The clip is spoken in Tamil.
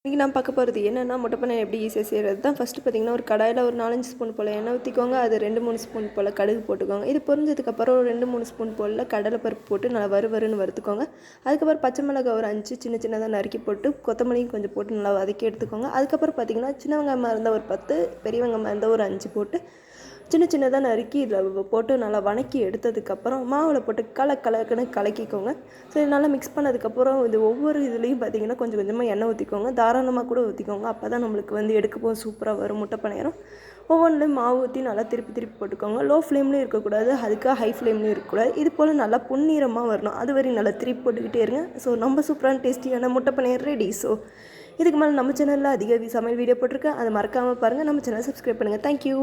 இன்றைக்கி நான் பார்க்க போகிறது என்னென்னா முட்டை பணியாரம் எப்படி ஈஸியாக செய்கிறது தான். ஃபஸ்ட்டு பார்த்திங்கன்னா ஒரு கடாயில் ஒரு 4-5 ஸ்பூன் போல் எண்ணெய் ஊற்றிக்கோங்க. அது 2-3 ஸ்பூன் போல் கடுகு போட்டுக்கோங்க. இது பொரிஞ்சதுக்கப்புறம் ஒரு 2-3 ஸ்பூன் போல் கடலைப்பருப்பு போட்டு நல்லா வறுவருன்னு வறுத்துக்கோங்க. அதுக்கப்புறம் பச்சை மிளகாய் ஒரு 5 சின்ன சின்னதாக நறுக்கி போட்டு கொத்தமல்லியும் கொஞ்சம் போட்டு நல்லா வதக்கி எடுத்துக்கோங்க. அதுக்கப்புறம் பார்த்திங்கன்னா சின்ன வெங்காயமாக இருந்தால் ஒரு 10, பெரிய வெங்காயமாக இருந்தால் ஒரு 5 போட்டு சின்ன சின்னதாக நறுக்கி இதில் போட்டு நல்லா வதக்கி எடுத்ததுக்கப்புறம் மாவில் போட்டு கலக்குன்னு கலக்கிக்கோங்க. ஸோ இது நல்லா மிக்ஸ் பண்ணதுக்கப்புறம் இது ஒவ்வொரு இதுலேயும் பார்த்திங்கன்னா கொஞ்சம் கொஞ்சமாக எண்ணெய் ஊற்றிக்கோங்க. தாராளமாக கூட ஊற்றிக்கோங்க. அப்போ தான் நம்மளுக்கு எடுக்கப்போ சூப்பராக வரும் முட்டை பணியாரம். ஒவ்வொன்றுலையும் மாவு ஊற்றி நல்லா திருப்பி போட்டுக்கோங்க. லோ ஃப்ளேம்லேயும் இருக்கக்கூடாது, அதுக்காக ஹை ஃப்ளேம்லேயும் இருக்கக்கூடாது. இது போல் நல்லா பொன்னிறமாக வரணும். அது வரையும் நல்லா திருப்பி போட்டுக்கிட்டே இருங்க. ஸோ ரொம்ப சூப்பரான டேஸ்டியான முட்டை பணியாரம் ரெடி. ஸோ இதுக்கு மேலே நம்ம சேனலில் அதிக சமையல் வீடியோ போட்டிருக்கேன். அதை மறக்காமல் பாருங்கள். நம்ம சேனலை சப்ஸ்கிரைப் பண்ணுங்கள். தேங்க்யூ.